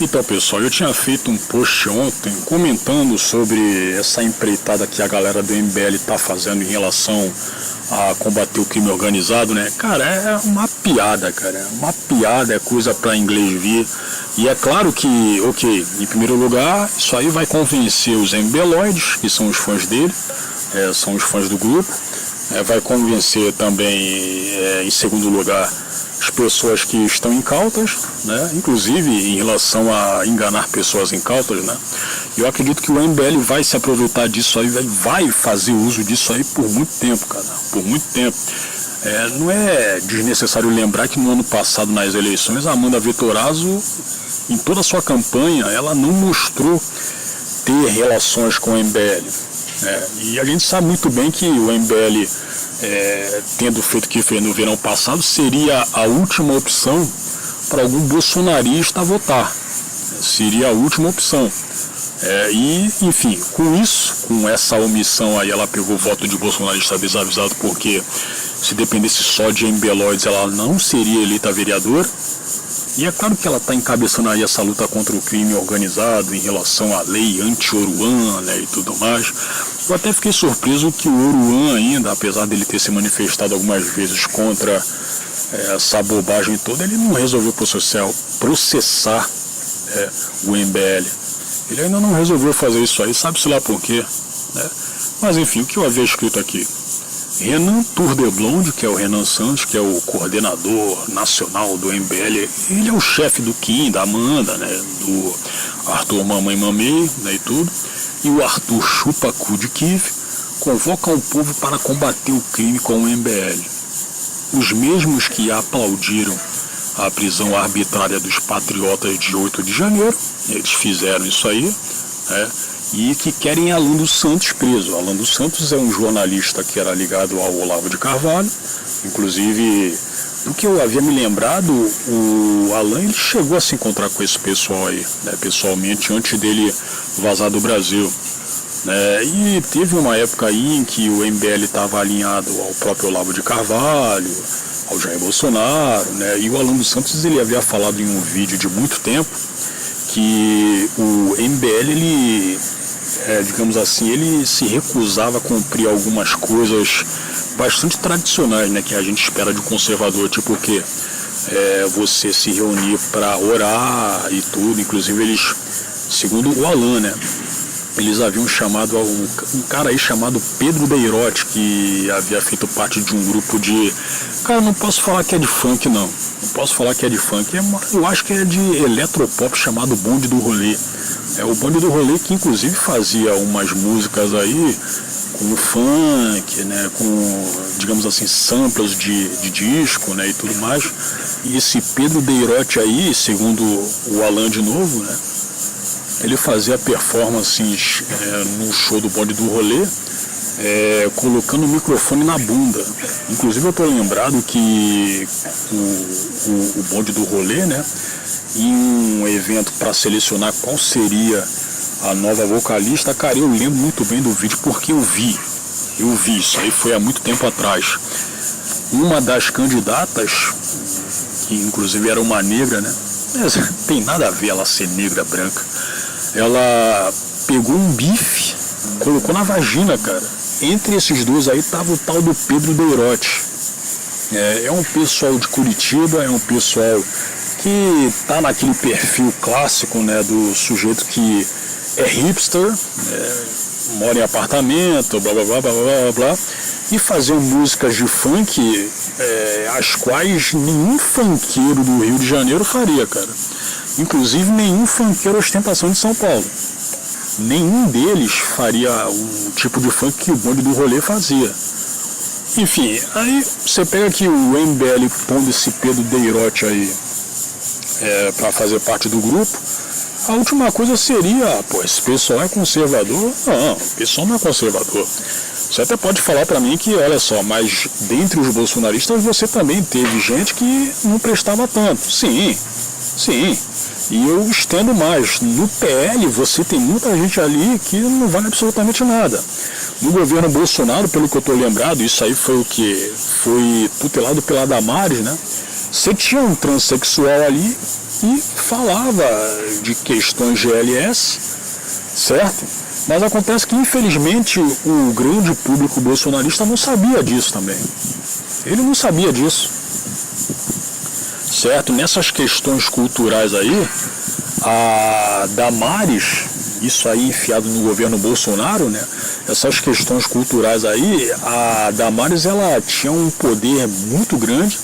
Então, pessoal, eu tinha feito um post ontem comentando sobre essa empreitada que a galera do MBL está fazendo em relação a combater o crime organizado, né? Cara, é uma piada, cara. É uma piada, é coisa para inglês ver. E é claro que, ok, em primeiro lugar, isso aí vai convencer os MBLoides, que são os fãs dele, são os fãs do grupo. Vai convencer também, em segundo lugar, as pessoas que estão incautas, né? Inclusive em relação a enganar pessoas incautas, né? Eu acredito que o MBL vai se aproveitar disso aí, vai fazer uso disso aí por muito tempo, cara, por muito tempo. Não é desnecessário lembrar que no ano passado, nas eleições, a Amanda Vittorazzo, em toda a sua campanha, ela não mostrou ter relações com o MBL. E a gente sabe muito bem que o MBL, tendo feito o que fez no verão passado, seria a última opção para algum bolsonarista votar. Seria a última opção. E, enfim, com isso, com essa omissão aí, ela pegou o voto de bolsonarista desavisado, porque se dependesse só de MBLoides, ela não seria eleita vereadora. E é claro que ela está encabeçando aí essa luta contra o crime organizado em relação à lei anti-Oruan, né, e tudo mais. Eu até fiquei surpreso que o Oruan ainda, apesar dele ter se manifestado algumas vezes contra essa bobagem toda, ele não resolveu processar o MBL. Ele ainda não resolveu fazer isso aí, sabe-se lá por quê, né? Mas enfim, o que eu havia escrito aqui? Renan Tourdeblonde, que é o Renan Santos, que é o coordenador nacional do MBL, ele é o chefe do Kim, da Amanda, né, do Arthur Mamãe Mamei, né, e tudo, e o Arthur Chupacu de Kiev convocam o povo para combater o crime com o MBL. Os mesmos que aplaudiram a prisão arbitrária dos patriotas de 8 de janeiro, eles fizeram isso aí, né, e que querem Alan dos Santos preso. Alan dos Santos é um jornalista que era ligado ao Olavo de Carvalho. Inclusive, do que eu havia me lembrado, o Alan ele chegou a se encontrar com esse pessoal aí, né, pessoalmente, antes dele vazar do Brasil. E teve uma época aí em que o MBL estava alinhado ao próprio Olavo de Carvalho, ao Jair Bolsonaro, né, e o Alan dos Santos ele havia falado em um vídeo de muito tempo que o MBL, ele, digamos assim, ele se recusava a cumprir algumas coisas bastante tradicionais, né, que a gente espera de um conservador, tipo o quê? Você se reunir para orar e tudo. Inclusive eles, segundo o Alan, né, eles haviam chamado um cara aí chamado Pedro Beirotti, que havia feito parte de um grupo de... Cara, não posso falar que é de funk, não. Não posso falar que é de funk. Eu acho que é de eletropop, chamado Bonde do Rolê. O Bonde do Rolê que, inclusive, fazia umas músicas aí com funk, né, com, digamos assim, samples de disco, né, e tudo mais. E esse Pedro Beirotti aí, segundo o Alan de novo, né, ele fazia performances no show do Bonde do Rolê, colocando o microfone na bunda. Inclusive eu estou lembrado que o Bonde do Rolê, né, em um evento para selecionar qual seria a nova vocalista, cara, eu lembro muito bem do vídeo porque eu vi isso aí, foi há muito tempo atrás. Uma das candidatas, que inclusive era uma negra, né, tem nada a ver ela ser negra, branca, ela pegou um bife, colocou na vagina, cara. Entre esses dois aí tava o tal do Pedro Beirotti. É um pessoal de Curitiba, é um pessoal que tá naquele perfil clássico, né, do sujeito que é hipster, mora em apartamento, blá blá blá blá blá blá, e faziam músicas de funk, as quais nenhum funkeiro do Rio de Janeiro faria, cara. Inclusive nenhum funkeiro ostentação de São Paulo. Nenhum deles faria um tipo de funk que o Bonde do Rolê fazia. Enfim, aí você pega aqui o MBL pondo esse Pedro Beirotti aí para fazer parte do grupo. A última coisa seria, esse pessoal é conservador? Não, o pessoal não é conservador. Você até pode falar para mim que, olha só, mas dentre os bolsonaristas você também teve gente que não prestava tanto. Sim. E eu estendo mais. No PL você tem muita gente ali que não vale absolutamente nada. No governo Bolsonaro, pelo que eu estou lembrado, isso aí foi o que? Foi tutelado pela Damares, né? Você tinha um transexual ali e falava de questões GLS, certo? Mas acontece que, infelizmente, o grande público bolsonarista não sabia disso também. Ele não sabia disso, certo? Nessas questões culturais aí, a Damares, isso aí enfiado no governo Bolsonaro, né? Essas questões culturais aí, a Damares, ela tinha um poder muito grande,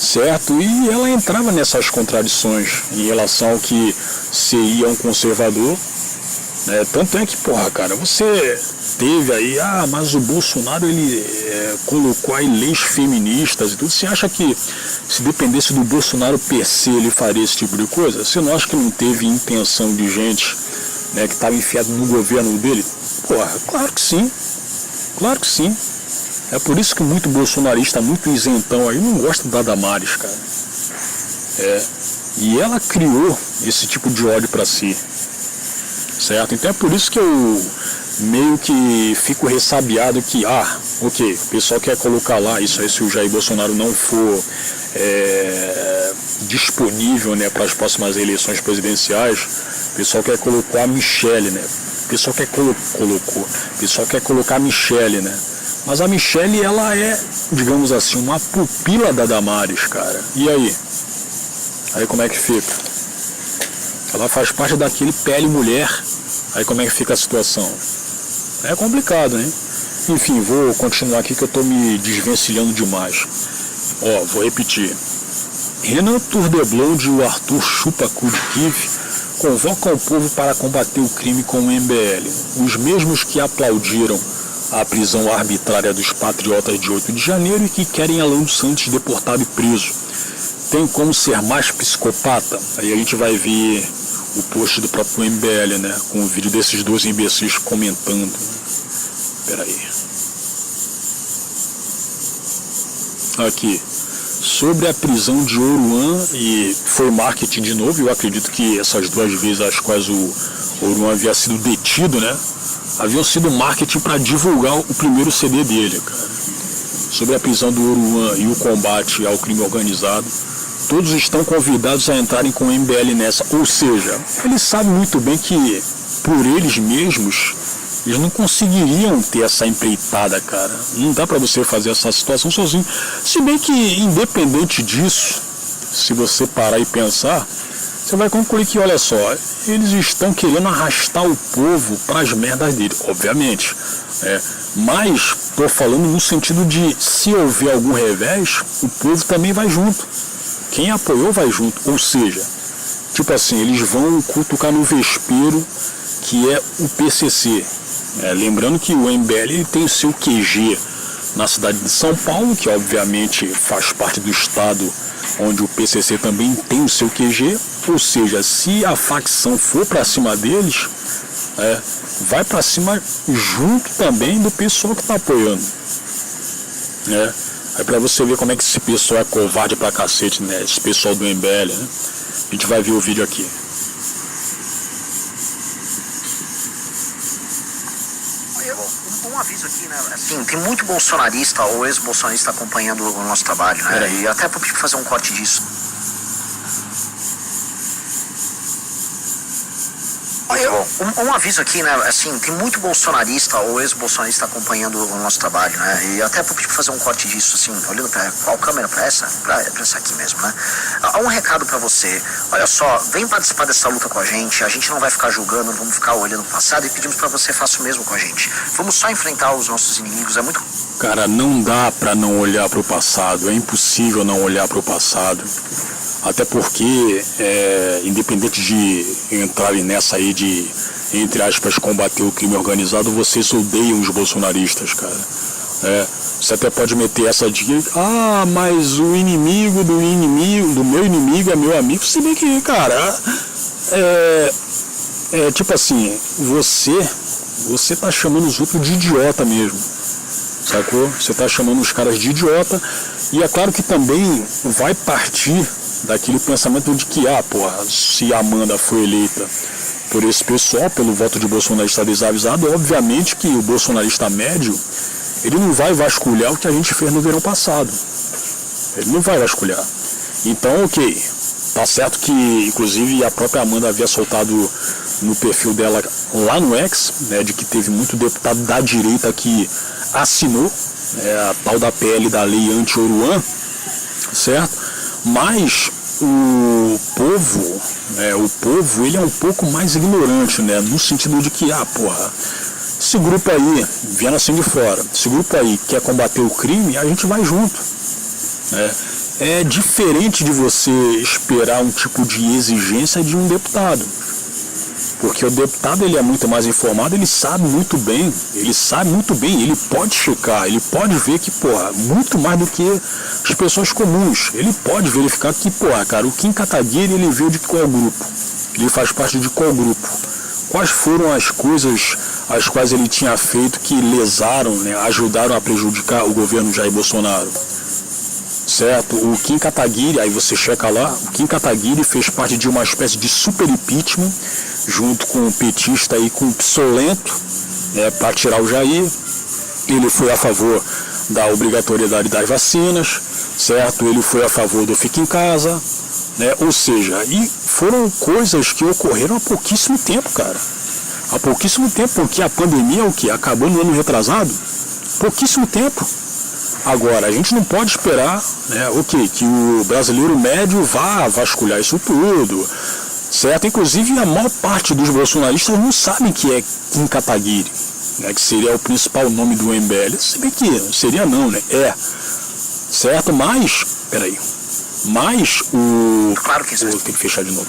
certo? E ela entrava nessas contradições em relação ao que seria um conservador, né? Tanto é que, porra, cara, você teve aí, mas o Bolsonaro, ele colocou aí leis feministas e tudo. Você acha que se dependesse do Bolsonaro per se, ele faria esse tipo de coisa? Você não acha que não teve intenção de gente, né, que estava enfiado no governo dele? Porra, claro que sim. Claro que sim. É por isso que muito bolsonarista, muito isentão aí, não gosta da Damares, cara. E ela criou esse tipo de ódio para si, certo? Então é por isso que eu meio que fico ressabiado que, ok, o pessoal quer colocar lá, isso aí se o Jair Bolsonaro não for disponível, né, para as próximas eleições presidenciais, o pessoal quer colocar a Michelle, né? O pessoal quer colocar a Michelle, né? Mas a Michelle, ela é, digamos assim, uma pupila da Damares, cara. E aí? Aí como é que fica? Ela faz parte daquele PL mulher. Aí como é que fica a situação? É complicado, né? Enfim, vou continuar aqui que eu estou me desvencilhando demais. Vou repetir. Renan Turdeblonde e o Arthur Chupacu de Kiev convocam o povo para combater o crime com o MBL. Os mesmos que aplaudiram a prisão arbitrária dos patriotas de 8 de janeiro e que querem Alan dos Santos deportado e preso. Tem como ser mais psicopata? Aí a gente vai ver o post do próprio MBL, né? Com o vídeo desses dois imbecis comentando. Peraí. Aqui. Sobre a prisão de Oruan, e foi marketing de novo, eu acredito que essas duas vezes às quais o Oruan havia sido detido, né? Haviam sido marketing para divulgar o primeiro CD dele, cara. Sobre a prisão do Oruan e o combate ao crime organizado, todos estão convidados a entrarem com o MBL nessa. Ou seja, eles sabem muito bem que, por eles mesmos, eles não conseguiriam ter essa empreitada, cara. Não dá pra você fazer essa situação sozinho. Se bem que, independente disso, se você parar e pensar, você vai concluir que, olha só, eles estão querendo arrastar o povo para as merdas dele, obviamente. Mas estou falando no sentido de, se houver algum revés, o povo também vai junto. Quem apoiou vai junto. Ou seja, tipo assim, eles vão cutucar no vespeiro, que é o PCC. Lembrando que o MBL ele tem o seu QG na cidade de São Paulo, que obviamente faz parte do estado onde o PCC também tem o seu QG. Ou seja, se a facção for para cima deles, vai para cima junto também do pessoal que está apoiando. Aí para você ver como é que esse pessoal é covarde pra cacete, né? Esse pessoal do MBL, né? A gente vai ver o vídeo aqui. Um aviso aqui, né? Assim, tem muito bolsonarista ou ex-bolsonarista acompanhando o nosso trabalho, né? E até para fazer um corte disso. Um aviso aqui, né? Assim, tem muito bolsonarista ou ex-bolsonarista acompanhando o nosso trabalho, né? E até para fazer um corte disso, assim, olhando para qual câmera? Para essa? Para essa aqui mesmo, né? Há um recado para você. Olha só, vem participar dessa luta com a gente não vai ficar julgando, não vamos ficar olhando o passado e pedimos para você faça o mesmo com a gente. Vamos só enfrentar os nossos inimigos, é muito... Cara, não dá para não olhar para o passado, é impossível não olhar para o passado. Até porque, independente de entrarem nessa aí de, entre aspas, combater o crime organizado, vocês odeiam os bolsonaristas, cara. Você até pode meter essa de mas o inimigo do meu inimigo é meu amigo. Se bem que, cara, tipo assim, você tá chamando os outros de idiota mesmo, sacou? Você tá chamando os caras de idiota, e é claro que também vai partir daquele pensamento de que, se a Amanda foi eleita por esse pessoal, pelo voto de bolsonarista desavisado, obviamente que o bolsonarista médio, ele não vai vasculhar o que a gente fez no verão passado. Ele não vai vasculhar. Então, ok, Tá certo que, inclusive, a própria Amanda havia soltado no perfil dela lá no X, né, de que teve muito deputado da direita que assinou a tal da PL da lei anti-Oruan, certo? Mas o povo, ele é um pouco mais ignorante, né, no sentido de que, esse grupo aí, vendo assim de fora, esse grupo aí quer combater o crime, a gente vai junto, né? É diferente de você esperar um tipo de exigência de um deputado. Porque o deputado, ele é muito mais informado, ele sabe muito bem, ele pode checar, ele pode ver que, muito mais do que as pessoas comuns. Ele pode verificar que, o Kim Kataguiri, ele veio de qual grupo? Ele faz parte de qual grupo? Quais foram as coisas as quais ele tinha feito que lesaram, né, ajudaram a prejudicar o governo Jair Bolsonaro? Certo? O Kim Kataguiri, aí você checa lá, o Kim Kataguiri fez parte de uma espécie de super impeachment, junto com o petista e com o Psolento, para tirar o Jair. Ele foi a favor da obrigatoriedade das vacinas, certo? Ele foi a favor do fica em casa, né? Ou seja, e foram coisas que ocorreram há pouquíssimo tempo, cara. Há pouquíssimo tempo, porque a pandemia acabou no ano retrasado, pouquíssimo tempo. Agora, a gente não pode esperar, né, que o brasileiro médio vá vasculhar isso tudo, certo? Inclusive, a maior parte dos bolsonaristas não sabem que é Kim Kataguiri, né, que seria o principal nome do MBL. Se bem que seria não, né? Certo? Mas Claro que tem que fechar de novo.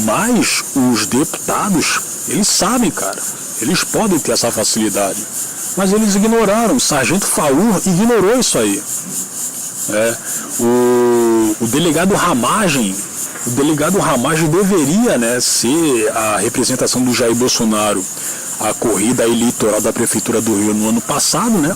Mas os deputados, eles sabem, cara. Eles podem ter essa facilidade. Mas eles ignoraram, o Sargento Faur ignorou isso aí. O delegado Ramagem deveria, né, ser a representação do Jair Bolsonaro, a corrida eleitoral da Prefeitura do Rio no ano passado, né?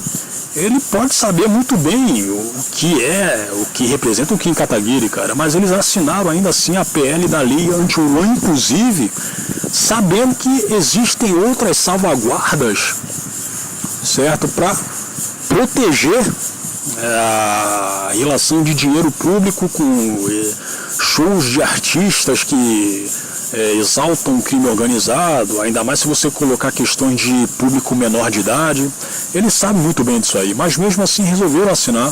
Ele pode saber muito bem o que representa o Kim Kataguiri, cara, mas eles assinaram ainda assim a PL da lei anti-Oruan, inclusive, sabendo que existem outras salvaguardas, certo, para proteger a relação de dinheiro público com shows de artistas que exaltam o crime organizado, ainda mais se você colocar questões de público menor de idade. Eles sabem muito bem disso aí, mas mesmo assim resolveram assinar.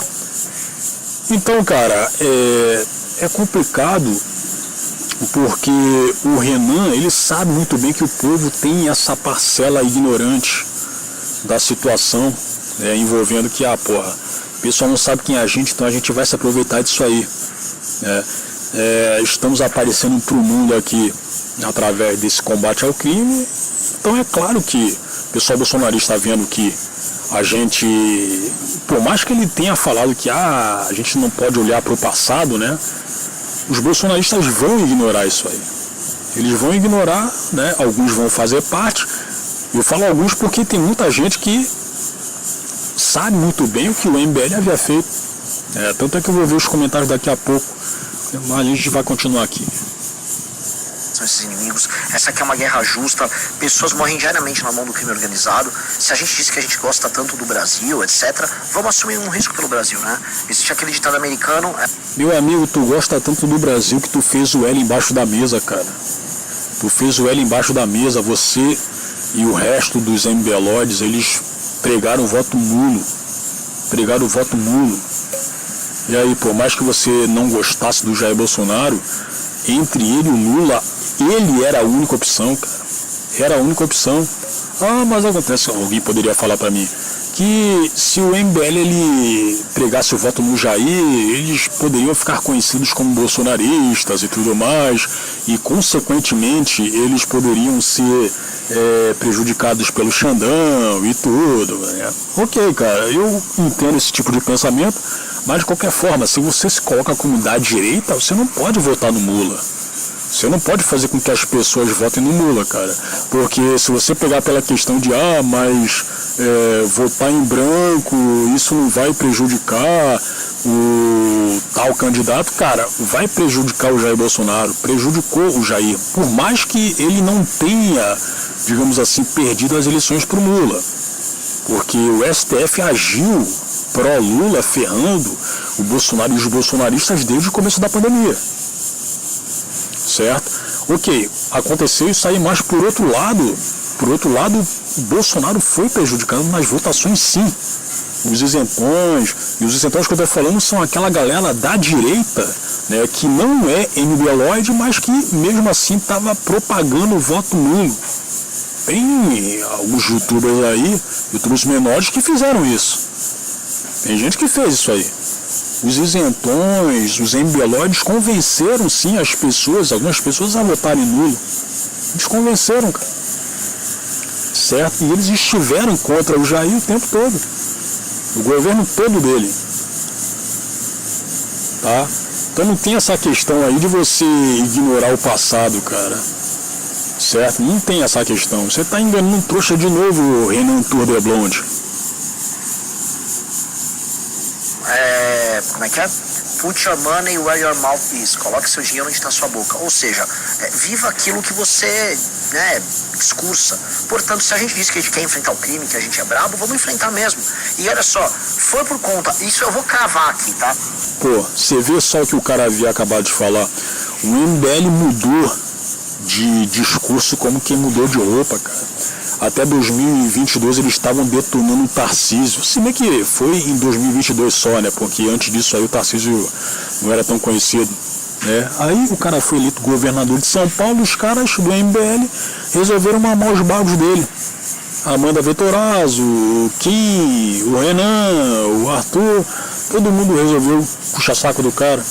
Então, cara, é complicado, porque o Renan, ele sabe muito bem que o povo tem essa parcela ignorante da situação, envolvendo que, o pessoal não sabe quem é a gente, então a gente vai se aproveitar disso aí. Estamos aparecendo para o mundo aqui através desse combate ao crime, então é claro que o pessoal bolsonarista está vendo que a gente, por mais que ele tenha falado que a gente não pode olhar para o passado, né, os bolsonaristas vão ignorar isso aí. Eles vão ignorar, né, alguns vão fazer parte. Eu falo alguns porque tem muita gente que sabe muito bem o que o MBL havia feito. Tanto é que eu vou ver os comentários daqui a pouco, mas a gente vai continuar aqui. São esses inimigos. Essa aqui é uma guerra justa. Pessoas morrem diariamente na mão do crime organizado. Se a gente diz que a gente gosta tanto do Brasil, etc., vamos assumir um risco pelo Brasil, né? Existe aquele ditado americano... Meu amigo, tu gosta tanto do Brasil que tu fez o L embaixo da mesa, cara. Tu fez o L embaixo da mesa. Você e o resto dos MBLoides, eles pregaram o voto nulo. E aí, por mais que você não gostasse do Jair Bolsonaro, entre ele e o Lula, ele era a única opção, cara. Era a única opção. Mas acontece, alguém poderia falar pra mim, que se o MBL ele pregasse o voto no Jair, eles poderiam ficar conhecidos como bolsonaristas e tudo mais, e consequentemente eles poderiam ser prejudicados pelo Xandão e tudo, né? Ok, cara, eu entendo esse tipo de pensamento, mas de qualquer forma, se você se coloca como da direita, você não pode votar no Lula. Você não pode fazer com que as pessoas votem no Lula, cara. Porque se você pegar pela questão de, votar em branco, isso não vai prejudicar o tal candidato, cara, vai prejudicar o Jair Bolsonaro, prejudicou o Jair. Por mais que ele não tenha, digamos assim, perdido as eleições para o Lula. Porque o STF agiu pró-Lula, ferrando o Bolsonaro e os bolsonaristas desde o começo da pandemia. certo? Ok, aconteceu isso aí, mas por outro lado, o Bolsonaro foi prejudicado nas votações, sim. Os isentões que eu estou falando são aquela galera da direita, né, que não é MBLoide, mas que mesmo assim estava propagando o voto nulo. Tem alguns youtubers aí, youtubers menores, que fizeram isso. Tem gente que fez isso aí. Os isentões, os MBLoides convenceram sim as pessoas, algumas pessoas a votarem nulo. Eles convenceram, cara. Certo? E eles estiveram contra o Jair o tempo todo. O governo todo dele. Tá? Então não tem essa questão aí de você ignorar o passado, cara. Certo? Não tem essa questão. Você está enganando um trouxa de novo, Renan Tour de Blonde. Como é que é? Put your money where your mouth is. Coloque seu dinheiro onde está sua boca. Ou seja, viva aquilo que você, né, discursa. Portanto, se a gente diz que a gente quer enfrentar o crime, que a gente é brabo, vamos enfrentar mesmo. E olha só, foi por conta, isso eu vou cravar aqui, tá? Pô, você vê só o que o cara havia acabado de falar. O MBL mudou de discurso como quem mudou de roupa, cara. Até 2022 eles estavam detonando o Tarcísio. Se bem que foi em 2022 só, né? Porque antes disso aí o Tarcísio não era tão conhecido, né? Aí o cara foi eleito governador de São Paulo, os caras do MBL resolveram mamar os bagos dele. Amanda Vettorazzo, o Kim, o Renan, o Arthur, todo mundo resolveu puxar saco do cara,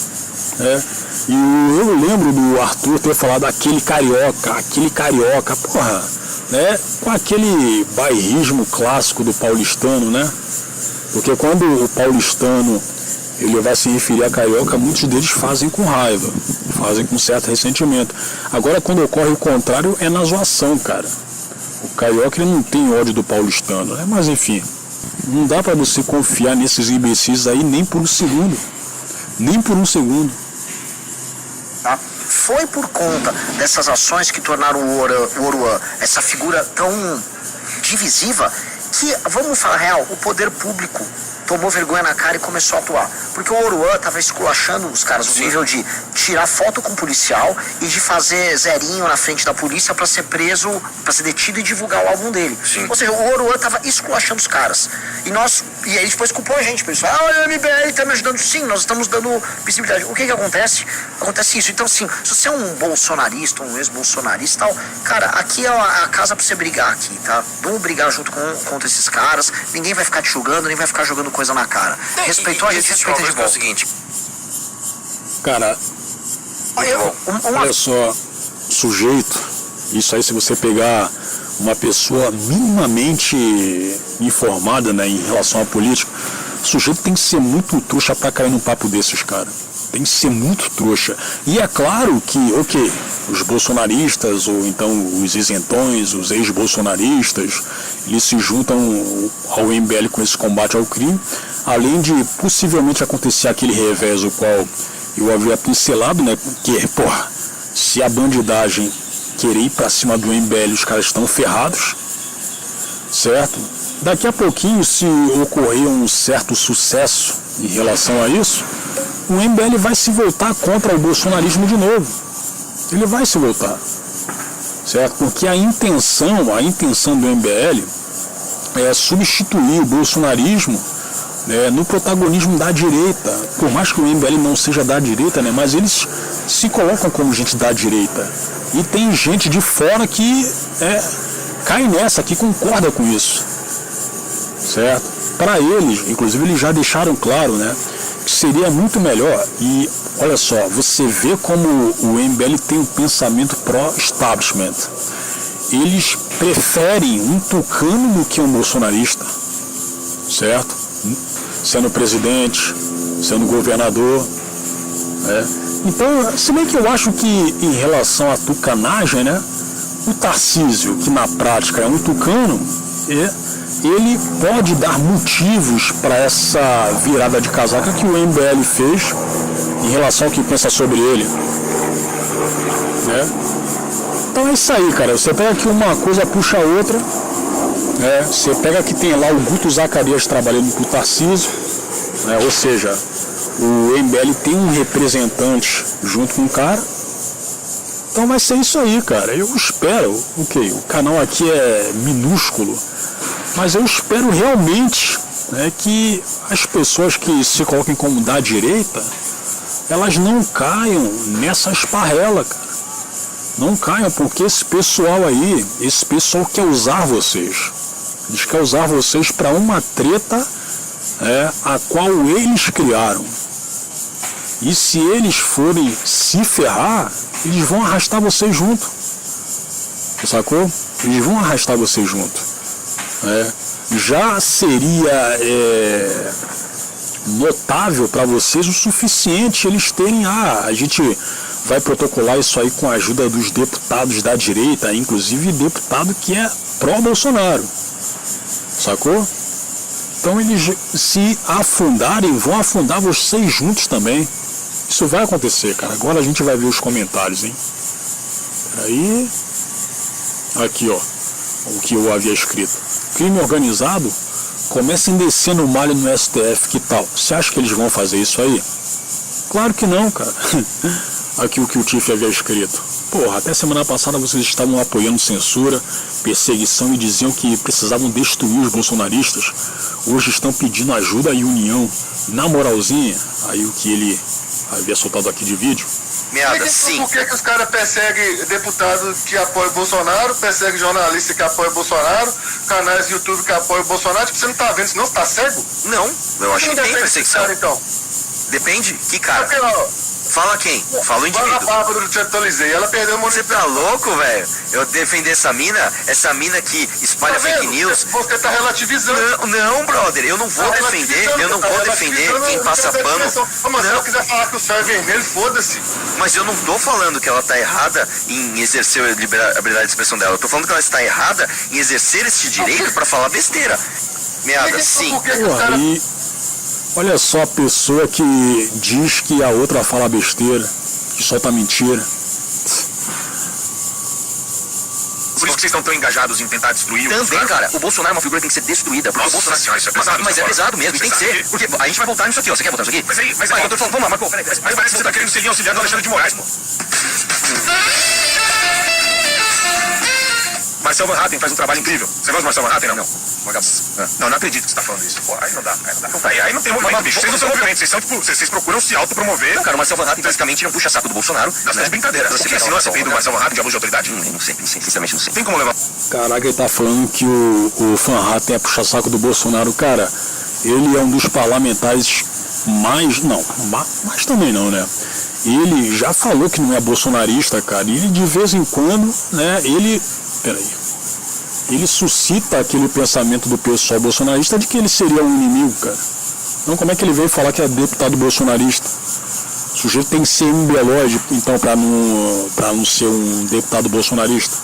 né? E eu lembro do Arthur ter falado aquele carioca, porra, né? Com aquele bairrismo clássico do paulistano, né? Porque quando o paulistano ele vai se referir a carioca, muitos deles fazem com raiva, fazem com certo ressentimento. Agora, quando ocorre o contrário, é na zoação, cara. O carioca ele não tem ódio do paulistano, né? Mas enfim, não dá pra você confiar nesses imbecis aí nem por um segundo. Nem por um segundo. Tá? Foi por conta dessas ações que tornaram o Oruan essa figura tão divisiva que, vamos falar real, o poder público tomou vergonha na cara e começou a atuar. Porque o Oruan estava esculachando os caras no nível de tirar foto com o policial e de fazer zerinho na frente da polícia para ser preso, para ser detido e divulgar o álbum dele. Sim. Ou seja, o Oruan estava esculachando os caras. E aí depois culpou a gente, pessoal. Olha, o MBL está me ajudando. Sim, nós estamos dando visibilidade. O que acontece? Acontece isso. Então, assim, se você é um bolsonarista, um ex-bolsonarista e tal, cara, aqui é a casa para você brigar aqui, tá? Vamos brigar junto contra esses caras. Ninguém vai ficar te julgando, nem vai ficar jogando coisa na cara. Respeitou a gente, respeita de volta. É o seguinte, cara, olha só, sujeito, isso aí se você pegar uma pessoa minimamente informada, né, em relação à política, o sujeito tem que ser muito trouxa pra cair num papo desses, cara. Tem que ser muito trouxa. E é claro que, ok, os bolsonaristas, ou então os isentões, os ex-bolsonaristas, eles se juntam ao MBL com esse combate ao crime, além de possivelmente acontecer aquele revés, o qual eu havia pincelado, né, que, porra, se a bandidagem querer ir pra cima do MBL, os caras estão ferrados, certo? Daqui a pouquinho, se ocorrer um certo sucesso em relação a isso, o MBL vai se voltar contra o bolsonarismo de novo. Ele vai se voltar, certo? Porque a intenção do MBL é substituir o bolsonarismo, né, no protagonismo da direita. Por mais que o MBL não seja da direita, né, mas eles se colocam como gente da direita. E tem gente de fora que cai nessa, que concorda com isso, certo? Para eles, inclusive, eles já deixaram claro, né, que seria muito melhor. E olha só, você vê como o MBL tem um pensamento pró-establishment. Eles preferem um tucano do que um bolsonarista, certo? Sendo presidente, sendo governador, né? Então, se bem que eu acho que em relação à tucanagem, né, o Tarcísio, que na prática é um tucano, ele pode dar motivos para essa virada de casaca que o MBL fez em relação ao que pensa sobre ele, né? Então é isso aí, cara. Você pega aqui uma coisa, puxa a outra, né? Você pega que tem lá o Guto Zacarias trabalhando com o Tarcísio, né? Ou seja, o MBL tem um representante junto com o cara, Então vai ser isso aí, cara. Eu espero, o canal aqui é minúsculo, mas eu espero realmente, né, que as pessoas que se coloquem como da direita, elas não caiam nessa esparrela, cara. Não caiam, porque esse pessoal aí, esse pessoal quer usar vocês. Eles querem usar vocês para uma treta a qual eles criaram. E se eles forem se ferrar, eles vão arrastar vocês junto. Sacou? Eles vão arrastar vocês junto. Já seria notável para vocês o suficiente eles terem, a gente vai protocolar isso aí com a ajuda dos deputados da direita, inclusive deputado que é pró-Bolsonaro. Sacou? Então eles se afundarem, vão afundar vocês juntos também. Isso vai acontecer, cara. Agora a gente vai ver os comentários, hein? Peraí. Aqui, ó. O que eu havia escrito. Crime organizado, comecem descendo o malho no STF, que tal? Você acha que eles vão fazer isso aí? Claro que não, cara. Aqui o que o Tiff havia escrito. Porra, até semana passada vocês estavam apoiando censura, perseguição e diziam que precisavam destruir os bolsonaristas. Hoje estão pedindo ajuda e união. Na moralzinha, aí o que ele havia soltado aqui de vídeo. Meada, sim. Por que os caras perseguem deputado que apoia o Bolsonaro, perseguem jornalista que apoia o Bolsonaro, canais do YouTube que apoia o Bolsonaro? Tipo, você não tá vendo, senão você tá cego? Não, eu acho que tem perseguição. Cara, então? Depende, que cara? Porque, ó, fala quem? Fala o indivíduo. Fala a Bárbara do Te Atualizei, ela perdeu o Você tá louco, velho? Eu defender essa mina que espalha tá fake news. Você tá relativizando. Não, brother, eu não vou defender, quem passa pano. Mas se eu quiser falar que o céu é vermelho, foda-se. Mas eu não tô falando que ela tá errada em exercer a liberdade de expressão dela. Eu tô falando que ela está errada em exercer esse direito pra falar besteira. Meada, sim. Olha só a pessoa que diz que a outra fala besteira, que solta mentira. Por isso que vocês estão tão engajados em tentar destruir o Também, cara, o Bolsonaro é uma figura que tem que ser destruída. Porque Nossa o Bolsonaro... senhora, isso é pesado. Mas é pesado mesmo, tem que ser. Porque a gente vai voltar nisso aqui, ó. Você quer voltar nisso aqui? Mas eu tô falando, vamos lá, Marco. Mas parece que você tá querendo ser auxiliar do Alexandre de Moraes, pô. Marcel Van Hatten faz um trabalho incrível. Você gosta do Marcel Van Hatten, não? Não acredito que você tá falando isso. Pô, aí não dá. Aí não tem movimento, bicho. Vocês não são movimento, vocês são tipo, vocês procuram se autopromover. Não, cara, o Marcel Van Hatten basicamente não puxa saco do Bolsonaro. Não, é brincadeira. Você assinou a CPI do Marcel Van Hatten de abuso de autoridade? Não sei, sinceramente não sei. Tem como levar? Caraca, ele tá falando que o Van Hatten é puxa saco do Bolsonaro. Cara, ele é um dos parlamentares mais também não, né? Ele já falou que não é bolsonarista, cara. E ele de vez em quando, né, ele suscita aquele pensamento do pessoal bolsonarista de que ele seria um inimigo, cara. Então como é que ele veio falar que é deputado bolsonarista? O sujeito tem que ser embelógico, então, pra não ser um deputado bolsonarista.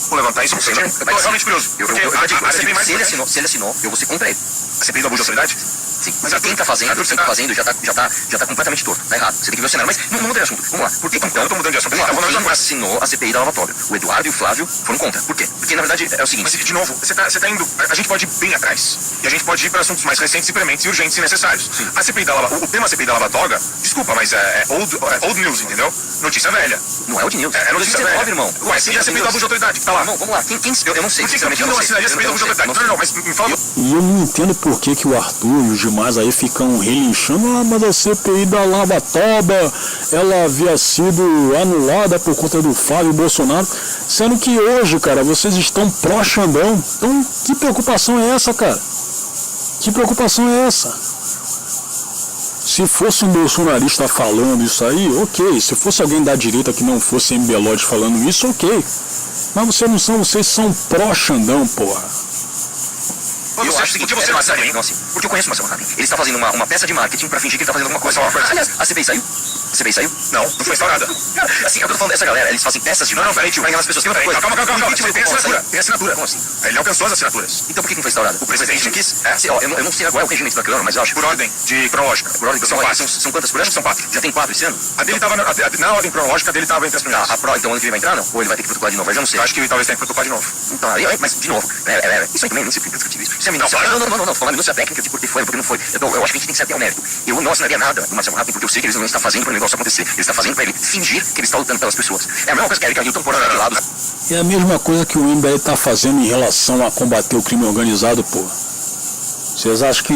Vou levantar isso, eu tô realmente curioso. Se ele assinou, eu vou ser contra ele. A CPI do abuso de autoridade? Sim, mas quem tá fazendo já tá completamente torto, tá errado. Você tem que ver o cenário, mas não tem assunto. Vamos lá. Por que então? Eu tô mudando de assunto. Quem assinou a CPI da Lava Toga? O Eduardo e o Flávio foram contra. Por quê? Porque na verdade é o seguinte. Mas de novo, você tá indo. A gente pode ir bem atrás. E a gente pode ir para assuntos mais recentes e prementes e urgentes e necessários. Sim. O tema CPI da Lava Toga, desculpa, mas é old news, entendeu? Notícia velha. Não é old news. É notícia velha, irmão. Ué, sim, é a CPI do abuso de autoridade. Tá lá. Não, vamos lá. Eu não sei. Por que não assinaria a CPI do abuso de autoridade? Não, mas me fala. E eu não entendo por que o Arthur e os demais aí ficam relinchando. Mas a CPI da Lava Toga, ela havia sido anulada por conta do Flávio Bolsonaro, sendo que hoje, cara, vocês estão pró-Xandão. Então, que preocupação é essa, cara? Que preocupação é essa? Se fosse um bolsonarista falando isso aí, ok. Se fosse alguém da direita que não fosse embelode falando isso, ok. Mas vocês são pró-Xandão, porra. Eu acho que você não sabe, não, assim, porque eu conheço o Marcel Van Hatten. Ele está fazendo uma peça de marketing para fingir que ele está fazendo alguma coisa. Aliás, a CPI saiu? A CPI saiu? Não foi instaurada. Assim, eu tô falando dessa galera, eles fazem peças de marketing para enganar as pessoas. Tem outra coisa. Calma. Tem assinatura. Como assim? Ele alcançou as assinaturas. Então por que não foi instaurada? O presidente não quis? Eu não sei agora o regimento daquele ano, mas eu acho. Por ordem de cronológica. São quatro. São quantas por ano? São 4. Já tem 4 esse ano? A dele tava na ordem cronológica, dele tava entre as primeiras. Então ano que ele vai entrar, não? Ou ele vai ter que protocolar de novo? Eu já não sei. Eu acho que ele talvez tenha que protocolar de novo. Então, mas de novo, isso aí também não sei por que discutir isso. Isso é minúcia. Não, tô falando minúcia técnica de por que foi, porque não foi. Eu acho que a gente tem que saber o mérito. Eu não assinaria nada do Marcel Van Hatten, porque eu sei que eles não estão fazendo por negócio acontecer. Ele está fazendo pra ele fingir que ele está lutando pelas pessoas. É a mesma coisa que a Erika Hilton pondo de lado. É a mesma coisa que o MBL tá fazendo em relação a combater o crime organizado, pô. Vocês acham que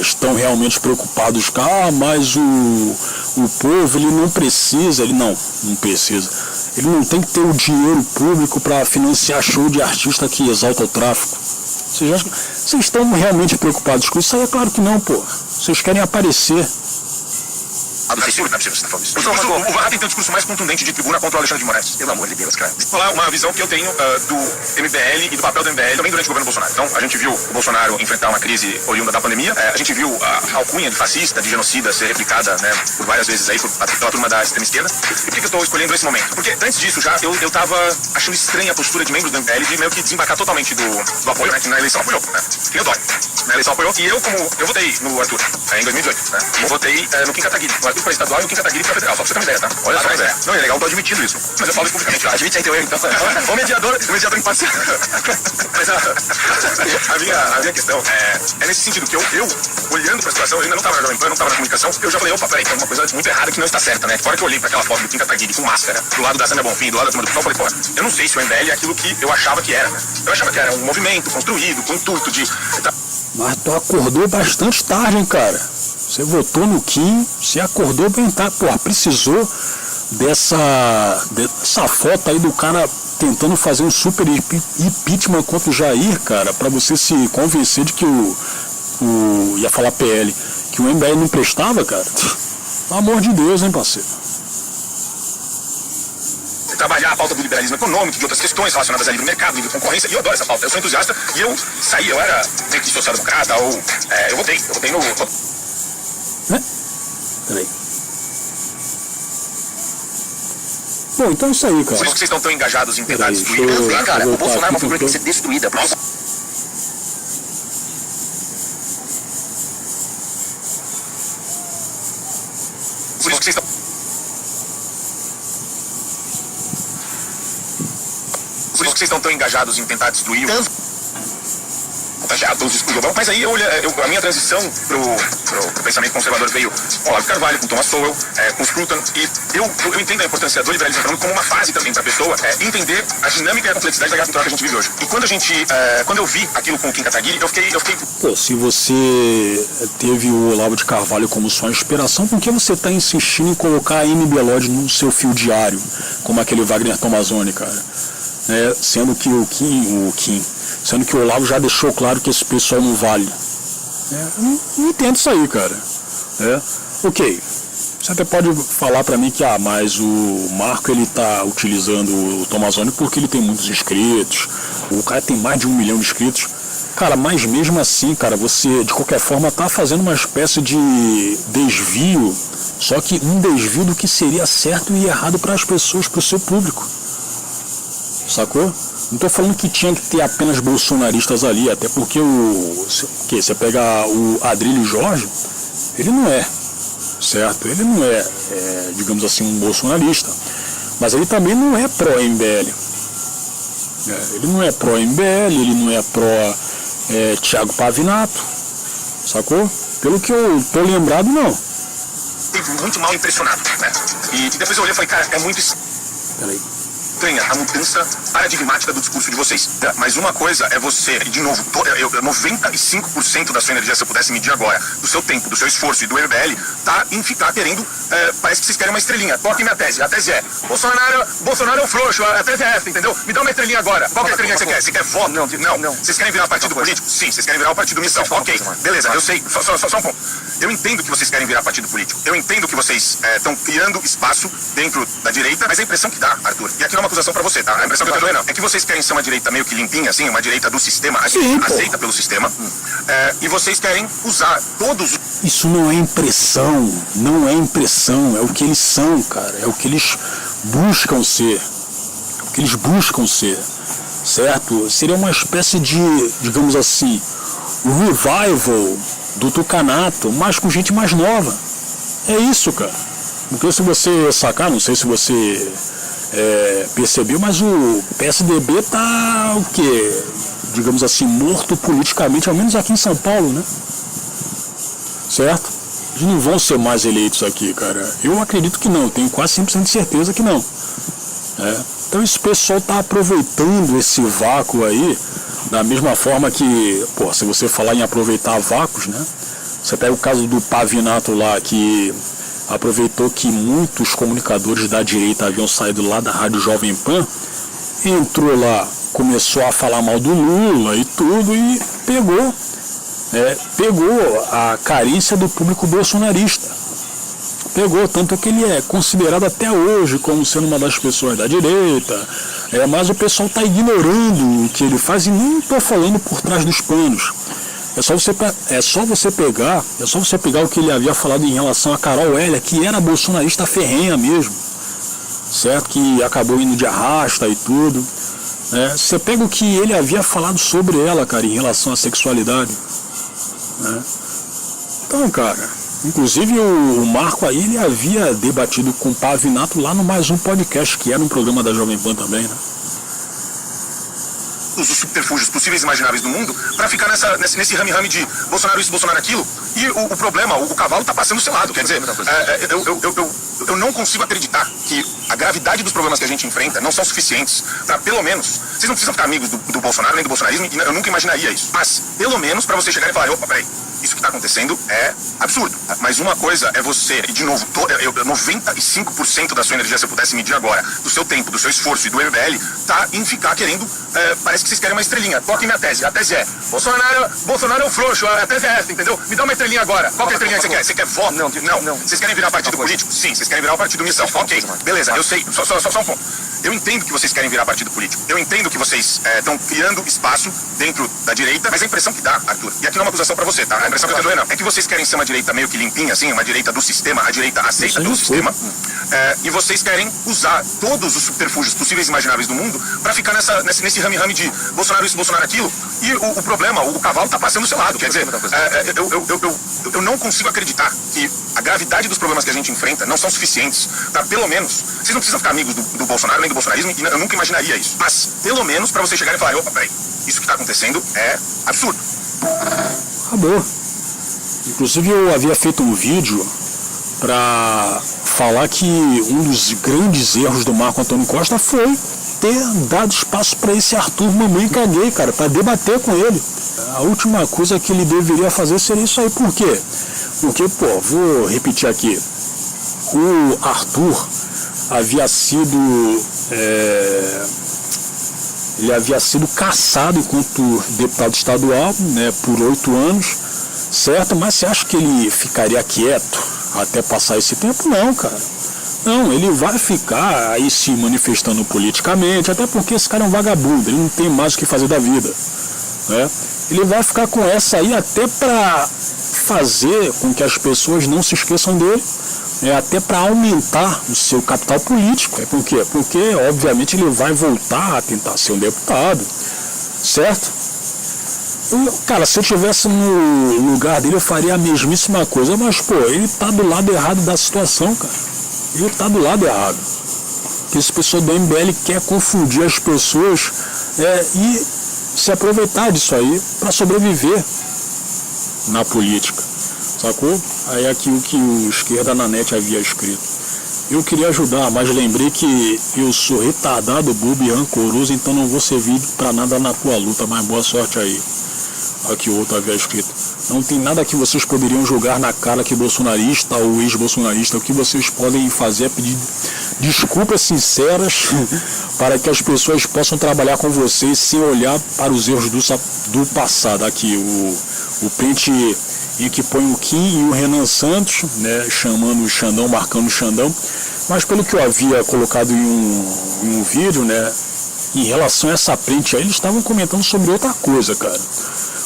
estão realmente preocupados com, mas o povo, ele não precisa, ele não precisa. Ele não tem que ter o dinheiro público para financiar show de artista que exalta o tráfico. Vocês estão realmente preocupados com isso? Aí é claro que não, pô. Vocês querem aparecer. Absurdo, não é possível você tá falando isso. O Varra tem um discurso mais contundente de tribuna contra o Alexandre de Moraes. Pelo amor de Deus, cara. Vou falar uma visão que eu tenho do MBL e do papel do MBL também durante o governo Bolsonaro. Então, a gente viu o Bolsonaro enfrentar uma crise oriunda da pandemia. A gente viu a alcunha de fascista, de genocida ser replicada, né, por várias vezes aí pela turma da extrema esquerda. E por que eu estou escolhendo esse momento? Porque antes disso já eu tava achando estranha a postura de membros do MBL de meio que desembarcar totalmente do apoio, né, que na eleição apoiou, né? Que eu dói. Na eleição apoiou. E eu votei no Arthur, em 2018, né? E votei no Kim Kataguiri. O Arthur para estadual e o Kim Kataguiri para federal, só pra você ter uma ideia, tá? Olha só, ideia. Não, é legal, eu tô admitindo isso. Mas eu falo isso publicamente. Admite aí teu erro, então. O mediador imparcial. Mas a minha questão é nesse sentido, que eu olhando pra situação, eu ainda não tava na Jovem Pan, não tava na comunicação, eu já falei, opa, peraí, tem uma coisa muito errada que não está certa, né? Fora que eu olhei pra aquela foto do Kim Kataguiri com máscara, do lado da Sânia Bonfim, do lado da turma do pessoal, eu falei, pô, eu não sei se o MBL é aquilo que eu achava que era, né? Eu achava que era um movimento construído, com o intuito de... Mas tu acordou bastante tarde, hein, cara? Você votou no Kim, você acordou bem tarde. Pô, precisou dessa foto aí do cara tentando fazer um super impeachment contra o Jair, cara, pra você se convencer de que ia falar PL, que o MBL não prestava, cara. Pelo amor de Deus, hein, parceiro? Trabalhar a pauta do liberalismo econômico, de outras questões relacionadas a livre mercado, livre concorrência, e eu adoro essa pauta. Eu sou entusiasta e eu saí, eu era meio que social-democrata, ou eu votei no... Peraí. Bom, então é isso aí, cara. Por isso que vocês estão tão engajados em tentar destruir. Também, cara, o Bolsonaro é uma figura que tem que ser destruída. Por isso que vocês estão... Por isso que vocês estão tão engajados em tentar destruir todos os discursos. Mas aí a minha transição pro pensamento conservador veio com Olavo de Carvalho, com Thomas Sowell, com Scruton, e eu entendo a importância do liberalismo econômico como uma fase também para a pessoa entender a dinâmica e a complexidade da guerra cultural que a gente vive hoje. E quando eu vi aquilo com o Kim Kataguiri, eu fiquei... Pô, se você teve o Olavo de Carvalho como sua inspiração, por que você está insistindo em colocar a Amy Belode no seu fio diário, como aquele Wagner Tomazoni, cara? Sendo que sendo que o Olavo já deixou claro que esse pessoal não vale. Eu não entendo isso aí, cara. Ok, você até pode falar pra mim que mas o Marco ele tá utilizando o Tomazoni porque ele tem muitos inscritos, o cara tem mais de 1 milhão de inscritos. Cara, mas mesmo assim, cara, você de qualquer forma tá fazendo uma espécie de desvio, só que um desvio do que seria certo e errado para as pessoas, para o seu público. Sacou? Não estou falando que tinha que ter apenas bolsonaristas ali, até porque você pega o Adrilho Jorge, ele não é, certo? Ele não é, digamos assim, um bolsonarista, mas ele também não é pró-MBL. Ele não é pró-MBL, ele não é pró Thiago Pavinato, sacou? Pelo que eu tô lembrado, não. Muito mal impressionado, né? E depois eu olhei e falei, cara, é muito... Peraí. A mudança paradigmática do discurso de vocês. Mas uma coisa é você, de novo, 95% da sua energia, se eu pudesse medir agora, do seu tempo, do seu esforço e do MBL, tá em ficar querendo, parece que vocês querem uma estrelinha. Toque minha tese. A tese é, Bolsonaro é um frouxo, a tese é essa, entendeu? Me dá uma estrelinha agora. Qual que é a estrelinha que você quer? Você quer voto? Não. Vocês querem virar partido político? Sim, vocês querem virar o partido missão. Ok, beleza, eu sei. Só um ponto. Eu entendo que vocês querem virar partido político. Eu entendo que vocês estão criando espaço dentro da direita, mas a impressão que dá, Arthur, e aqui não é uma acusação pra você, tá? A impressão que eu tô dando é que vocês querem ser uma direita meio que limpinha, assim, uma direita do sistema, aceita pelo sistema, e vocês querem usar todos... Isso não é impressão, é o que eles são, cara, é o que eles buscam ser, certo? Seria uma espécie de, digamos assim, revival do Tucanato, mas com gente mais nova. É isso, cara. Porque se você sacar, não sei se você percebeu, mas o PSDB tá o quê? Digamos assim, morto politicamente, ao menos aqui em São Paulo, né? Certo? Eles não vão ser mais eleitos aqui, cara. Eu acredito que não, tenho quase 100% de certeza que não. Então esse pessoal tá aproveitando esse vácuo aí, da mesma forma que, pô, se você falar em aproveitar vácuos, né? Você pega o caso do Pavinato lá, que aproveitou que muitos comunicadores da direita haviam saído lá da Rádio Jovem Pan, entrou lá, começou a falar mal do Lula e tudo, e pegou a carência do público bolsonarista. Pegou, tanto que ele é considerado até hoje como sendo uma das pessoas da direita, mas o pessoal está ignorando o que ele faz, e nem estou falando por trás dos panos. É só você pegar o que ele havia falado em relação a Carol Oelha, que era bolsonarista ferrenha mesmo, certo? Que acabou indo de arrasta e tudo. Você pega o que ele havia falado sobre ela, cara, em relação à sexualidade. Então, cara, inclusive o Marco aí, ele havia debatido com o Pavinato lá no Mais Um Podcast, que era um programa da Jovem Pan também, né? Os subterfúgios possíveis e imagináveis do mundo para ficar nesse rame-rame de Bolsonaro isso, Bolsonaro aquilo, e o problema, o cavalo está passando selado, quer dizer, eu não consigo acreditar que a gravidade dos problemas que a gente enfrenta não são suficientes para, pelo menos, vocês não precisam ficar amigos do Bolsonaro nem do bolsonarismo, e eu nunca imaginaria isso, mas pelo menos para você chegar e falar, opa, peraí, isso que está acontecendo é absurdo. Mas uma coisa é você, e de novo, 95% da sua energia, se eu pudesse medir agora, do seu tempo, do seu esforço e do MBL, tá em ficar querendo, parece que vocês querem uma estrelinha. Toquem minha tese. A tese é, Bolsonaro é o frouxo, a tese é essa, entendeu? Me dá uma estrelinha agora. Qual que é a estrelinha que você quer? Você quer voto? Não. Vocês querem virar partido político? Sim, vocês querem virar o partido missão. Ok, beleza, eu sei, só um ponto. Eu entendo que vocês querem virar partido político. Eu entendo que vocês estão criando espaço dentro da direita, mas a impressão que dá, Arthur, e aqui não é uma acusação pra você, tá? A impressão que eu tô doendo é que vocês querem ser uma direita meio que limpinha, assim, uma direita do sistema, a direita aceita pelo sistema, e vocês querem usar todos os subterfúgios possíveis e imagináveis do mundo pra ficar nesse rame-rame de Bolsonaro isso, Bolsonaro aquilo, e o problema, o cavalo tá passando selado, quer dizer, eu não consigo acreditar que a gravidade dos problemas que a gente enfrenta não são suficientes pra, pelo menos, vocês não precisam ficar amigos do Bolsonaro nem do bolsonarismo, e eu nunca imaginaria isso, mas pelo menos pra você chegar e falar, opa, peraí, isso que tá acontecendo é absurdo. Acabou. Inclusive eu havia feito um vídeo para falar que um dos grandes erros do Marco Antônio Costa foi ter dado espaço para esse Arthur Mamãe Caguei, cara, para debater com ele. A última coisa que ele deveria fazer seria isso aí. Por quê? Porque, vou repetir aqui, o Arthur havia sido ele havia sido cassado enquanto deputado estadual, né, por 8 anos, certo? Mas você acha que ele ficaria quieto até passar esse tempo? Não, cara. Não, ele vai ficar aí se manifestando politicamente, até porque esse cara é um vagabundo, ele não tem mais o que fazer da vida, né? Ele vai ficar com essa aí até para fazer com que as pessoas não se esqueçam dele, até para aumentar o seu capital político. Por quê? Porque, obviamente, ele vai voltar a tentar ser um deputado, certo? Cara, se eu estivesse no lugar dele, eu faria a mesmíssima coisa, mas, ele tá do lado errado da situação, cara. Ele tá do lado errado. Porque esse pessoal do MBL quer confundir as pessoas e se aproveitar disso aí para sobreviver na política. Sacou? Aí aqui o que o Esquerda na Net havia escrito. Eu queria ajudar, mas lembrei que eu sou retardado, bobo e rancoroso, então não vou servir pra nada na tua luta, mas boa sorte aí. Aqui o outro havia escrito. Não tem nada que vocês poderiam jogar na cara que bolsonarista ou ex-bolsonarista. O que vocês podem fazer é pedir desculpas sinceras para que as pessoas possam trabalhar com vocês sem olhar para os erros do passado. Aqui o print em que põe o Kim e o Renan Santos, né, chamando o Xandão, marcando o Xandão. Mas pelo que eu havia colocado em um vídeo, né, em relação a essa print aí, eles estavam comentando sobre outra coisa, cara.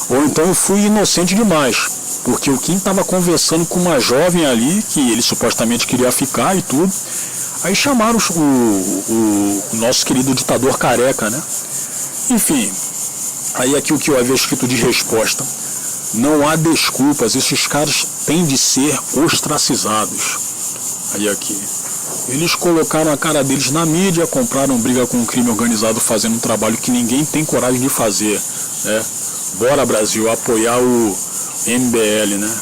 Ou então eu fui inocente demais, porque o Kim estava conversando com uma jovem ali, que ele supostamente queria ficar e tudo. Aí chamaram o nosso querido ditador careca, né? Enfim, aí aqui o que eu havia escrito de resposta. Não há desculpas, esses caras têm de ser ostracizados. Aí aqui. Eles colocaram a cara deles na mídia, compraram briga com o crime organizado, fazendo um trabalho que ninguém tem coragem de fazer, né? Bora, Brasil, apoiar o MBL, né?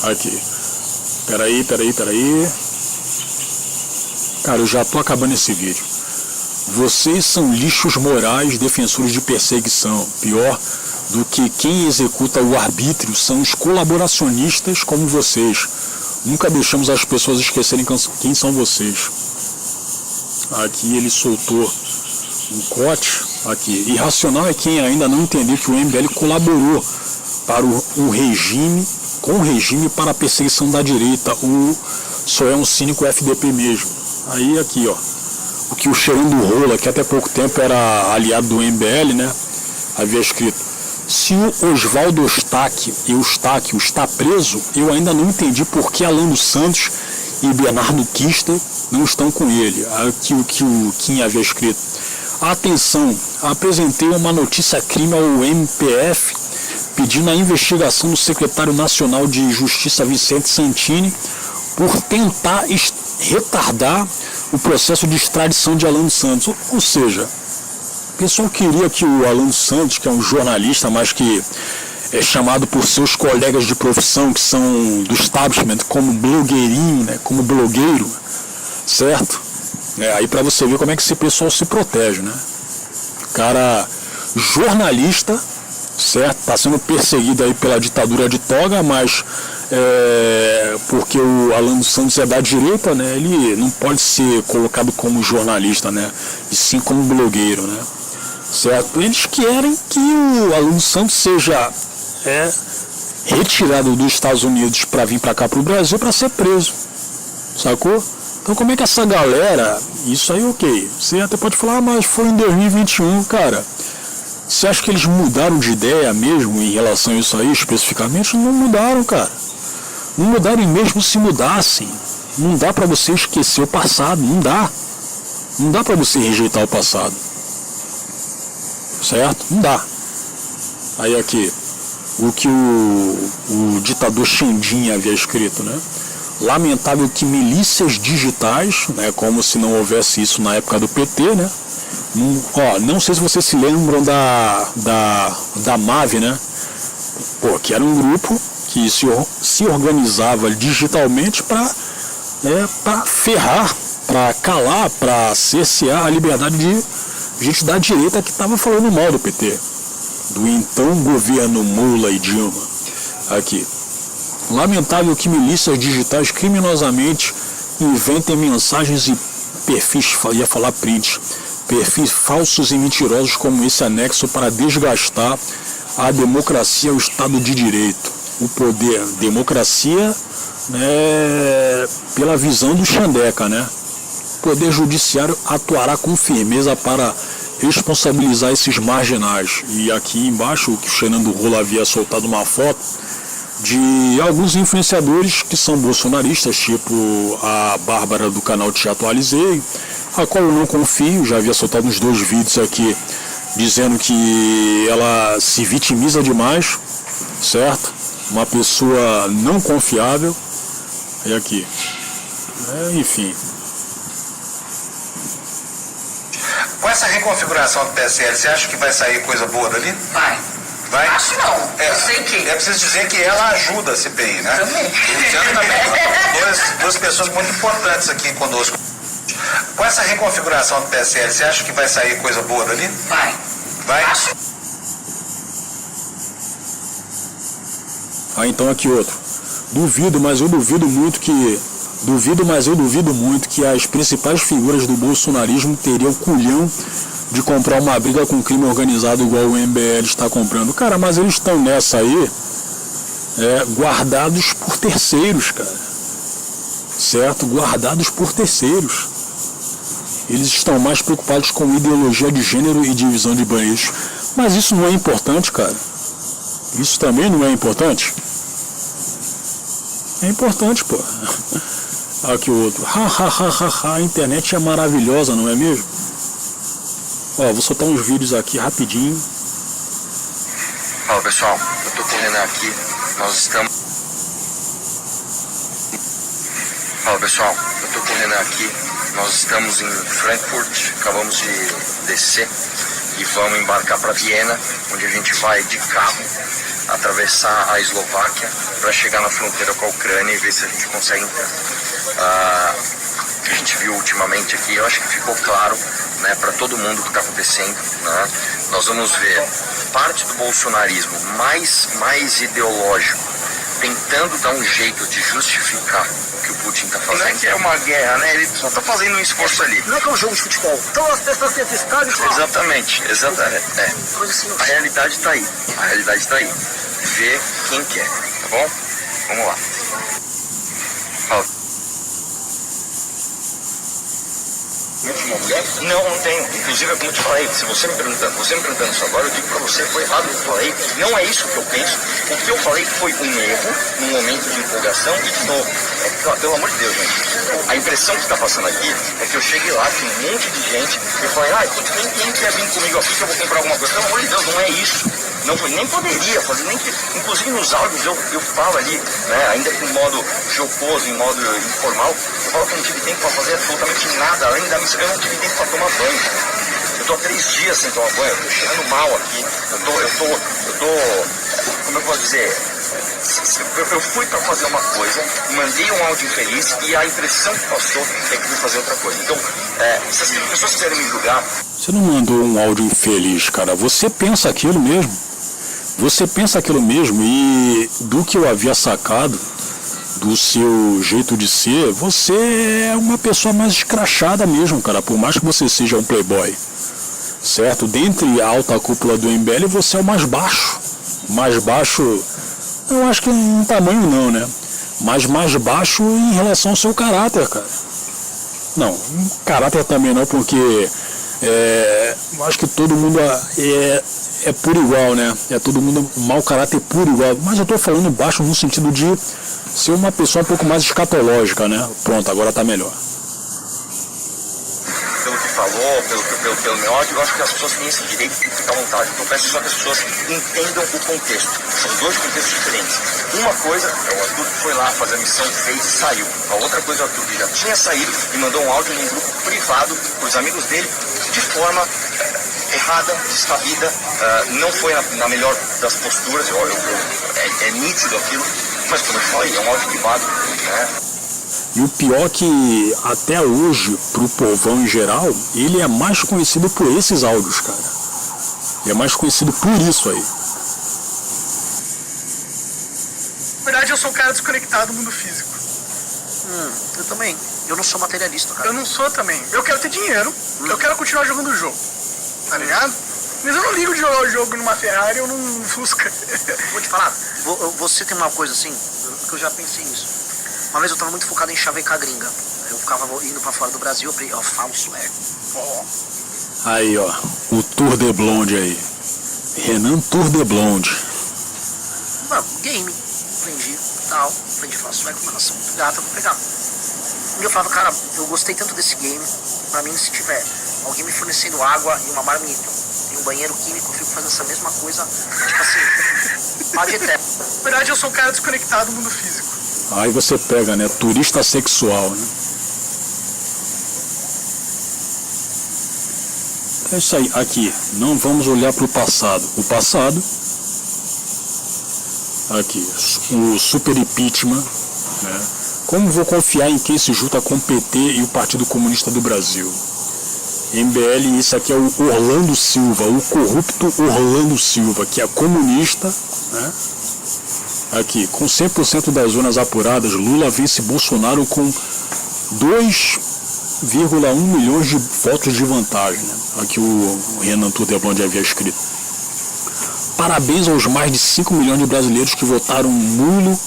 Aqui. Peraí. Cara, eu já tô acabando esse vídeo. Vocês são lixos morais, defensores de perseguição. Pior do que quem executa o arbítrio são os colaboracionistas como vocês. Nunca deixamos as pessoas esquecerem quem são vocês. Aqui ele soltou um corte. Aqui. Irracional é quem ainda não entendeu que o MBL colaborou para o regime, com o regime para a perseguição da direita. Só é um cínico FDP mesmo. Aí aqui, ó. O que o Cheirando Rola, que até pouco tempo era aliado do MBL, né? Havia escrito: se o Oswaldo Eustáquio está preso, eu ainda não entendi por que Alan dos Santos e Bernardo Kister não estão com ele. Aqui o que o Kim havia escrito: atenção, apresentei uma notícia crime ao MPF pedindo a investigação do secretário nacional de Justiça Vicente Santini por tentar retardar o processo de extradição de Alan dos Santos. Ou seja, o pessoal queria que o Alan dos Santos, que é um jornalista, mas que é chamado por seus colegas de profissão, que são do establishment, como blogueirinho, né, como blogueiro, certo? Aí para você ver como é que esse pessoal se protege, né? O cara, jornalista, certo? Está sendo perseguido aí pela ditadura de toga, mas porque o Alan dos Santos é da direita, né? Ele não pode ser colocado como jornalista, né? E sim como blogueiro, né? Certo? Eles querem que o Alan dos Santos seja retirado dos Estados Unidos para vir para cá para o Brasil para ser preso, sacou? Então como é que essa galera, isso aí ok, você até pode falar, mas foi em 2021, cara. Você acha que eles mudaram de ideia mesmo em relação a isso aí especificamente? Não mudaram, cara. Não mudaram, e mesmo se mudassem, não dá para você esquecer o passado, não dá. Não dá para você rejeitar o passado. Certo? Não dá. Aí aqui, o que o ditador Xandinha havia escrito, né? Lamentável que milícias digitais, né, como se não houvesse isso na época do PT, né? Não sei se vocês se lembram da MAV, né? Que era um grupo que se organizava digitalmente para ferrar, para calar, para cercear a liberdade de gente da direita que estava falando mal do PT, do então governo Lula e Dilma. Aqui. Lamentável que milícias digitais criminosamente inventem mensagens e perfis, ia falar print, perfis falsos e mentirosos como esse anexo para desgastar a democracia e o Estado de Direito. O poder, democracia, né, pela visão do Xandeca, né? O poder judiciário atuará com firmeza para responsabilizar esses marginais. E aqui embaixo, o que o Fernando Rola havia soltado uma foto de alguns influenciadores que são bolsonaristas, tipo a Bárbara do canal Te Atualizei, a qual eu não confio, já havia soltado uns 2 vídeos aqui dizendo que ela se vitimiza demais, certo? Uma pessoa não confiável. E aqui, enfim. Com essa reconfiguração do PSL, você acha que vai sair coisa boa dali? Vai. Vai? Acho não. Eu sei que. É preciso dizer que ela ajuda a CPI, né? Também. Luciano também. Duas pessoas muito importantes aqui conosco. Com essa reconfiguração do PSL, você acha que vai sair coisa boa dali? Vai. Vai? Acho. Então aqui outro. Duvido, mas eu duvido muito que as principais figuras do bolsonarismo teriam culhão de comprar uma briga com crime organizado igual o MBL está comprando. Cara, mas eles estão nessa aí guardados por terceiros, cara. Certo? Guardados por terceiros. Eles estão mais preocupados com ideologia de gênero e divisão de banheiros. Mas isso não é importante, cara. Isso também não é importante. É importante, pô. Aqui o outro. A internet é maravilhosa, não é mesmo? Vou soltar uns vídeos aqui rapidinho. Fala pessoal, eu tô correndo aqui. Nós estamos em Frankfurt, acabamos de descer e vamos embarcar para Viena, onde a gente vai de carro atravessar a Eslováquia para chegar na fronteira com a Ucrânia e ver se a gente consegue entrar. A gente viu ultimamente aqui, eu acho que ficou claro, né, para todo mundo o que está acontecendo, né? Nós vamos ver parte do bolsonarismo mais ideológico tentando dar um jeito de justificar o que o Putin está fazendo. Não é que é uma guerra, né? Ele só está fazendo um esforço ali. Não é que é um jogo de futebol. Então as pessoas têm esse estádio. Exatamente. A realidade está aí. A realidade está aí. Vê quem quer, tá bom? Vamos lá. Uma mulher? Não tenho. Inclusive, como eu te falei, se você me perguntando isso agora, eu digo pra você, foi errado o que eu falei. Não é isso que eu penso. O que eu falei foi um erro, num momento de empolgação, e de novo, pelo amor de Deus, gente, a impressão que está passando aqui é que eu cheguei lá, tem um monte de gente, e eu falei, quem quer vir comigo aqui que eu vou comprar alguma coisa? Pelo amor de Deus, não é isso. Não, nem poderia fazer, inclusive nos áudios eu falo ali, né, ainda com modo jocoso, em modo informal, eu falo que eu não tive tempo para fazer absolutamente nada, além da missão, eu não tive tempo para tomar banho. Eu tô há 3 dias sem tomar banho, eu tô cheirando mal aqui, eu tô, como eu posso dizer, eu fui para fazer uma coisa, mandei um áudio infeliz e a impressão que passou é que fui fazer outra coisa. Então, se as pessoas quiserem me julgar... Você não mandou um áudio infeliz, cara, você pensa aquilo mesmo. Você pensa aquilo mesmo e do que eu havia sacado do seu jeito de ser, você é uma pessoa mais escrachada mesmo, cara, por mais que você seja um playboy, certo? Dentre a alta cúpula do MBL, você é o mais baixo, eu acho que em tamanho não, né? Mas mais baixo em relação ao seu caráter, cara. Não, caráter também não, porque eu acho que todo mundo é por igual, né? É todo mundo mau caráter por igual. Mas eu tô falando baixo no sentido de ser uma pessoa um pouco mais escatológica, né? Pronto, agora tá melhor. Pelo que falou, pelo meu áudio, eu acho que as pessoas têm esse direito de ficar à vontade. Então eu peço só que as pessoas entendam o contexto. São 2 contextos diferentes. Uma coisa é o Arthur que foi lá fazer a missão, fez e saiu. A outra coisa é o Arthur que já tinha saído e mandou um áudio num grupo privado para os amigos dele de forma errada, descabida, não foi na melhor das posturas, é nítido aquilo, mas como eu te falei, é um áudio privado, né? E o pior é que até hoje, pro povão em geral, ele é mais conhecido por esses áudios, cara. Ele é mais conhecido por isso aí. Na verdade, eu sou um cara desconectado do mundo físico. Eu também. Eu não sou materialista, cara. Eu não sou também. Eu quero ter dinheiro, eu quero continuar jogando o jogo. Tá ligado? Mas eu não ligo de jogar o jogo numa Ferrari ou num Fusca. Vou te falar, você tem uma coisa assim, que eu já pensei nisso. Uma vez eu tava muito focado em chavecar gringa. Eu ficava indo pra fora do Brasil, eu falo sueco. Aí, ó, o Tour de Blonde aí. Renan Tour de Blonde. Mano, game. Aprendi a falar sueco, uma nação muito gata, vou pegar. E eu falava, cara, eu gostei tanto desse game, pra mim se tiver alguém me fornecendo água e uma marmita e um banheiro químico, eu fico fazendo essa mesma coisa, tipo assim, pá de eterno. Na verdade, eu sou um cara desconectado do mundo físico. Aí você pega, né, turista sexual, né? É isso aí, aqui, não vamos olhar para o passado. O passado, aqui, o super impeachment, né? Como vou confiar em quem se junta com o PT e o Partido Comunista do Brasil? MBL, isso aqui é o Orlando Silva, o corrupto Orlando Silva, que é comunista, né? Aqui, com 100% das zonas apuradas, Lula vence Bolsonaro com 2,1 milhões de votos de vantagem, né? Aqui o Renan Tour de Blonde havia escrito. Parabéns aos mais de 5 milhões de brasileiros que votaram nulo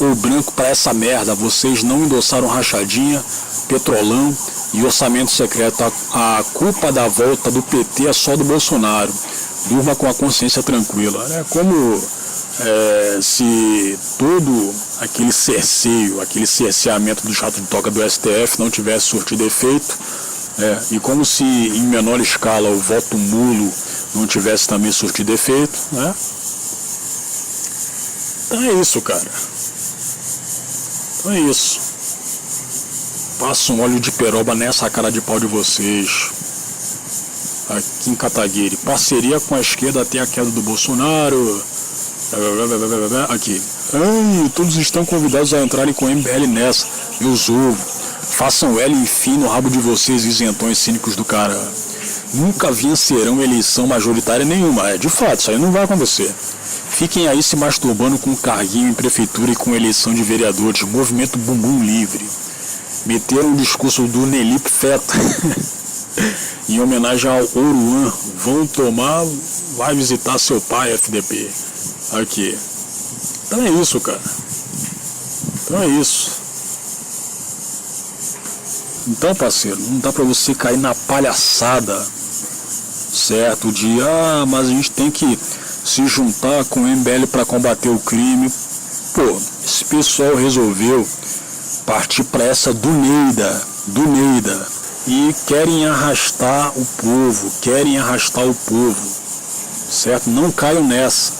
ou branco para essa merda. Vocês não endossaram rachadinha, petrolão e orçamento secreto. A culpa da volta do PT é só do Bolsonaro. Durma com a consciência tranquila. É como se todo aquele cerceio, aquele cerceamento do jato de toca do STF não tivesse surtido efeito, e como se em menor escala o voto nulo não tivesse também surtido efeito, né? Então é isso, cara. Então é isso. Passa um óleo de peroba nessa cara de pau de vocês. Aqui em Kataguiri. Parceria com a esquerda até a queda do Bolsonaro. Aqui. Ai, todos estão convidados a entrarem com o MBL nessa. Meus ovos. Façam L e fim no rabo de vocês, isentões cínicos do cara. Nunca vencerão eleição majoritária nenhuma. De fato, isso aí não vai acontecer. Fiquem aí se masturbando com carguinho em prefeitura e com eleição de vereadores. Movimento Bumbum Livre. Meteram o discurso do Nelip Feta em homenagem ao Oruan. Vão tomar, vai visitar seu pai, FDP. Aqui. Então é isso, cara. Então é isso. Então, parceiro, não dá pra você cair na palhaçada, certo? De, mas a gente tem que se juntar com o MBL pra combater o crime. Pô, esse pessoal resolveu partir pra essa do Neida. E querem arrastar o povo, certo? Não caiam nessa.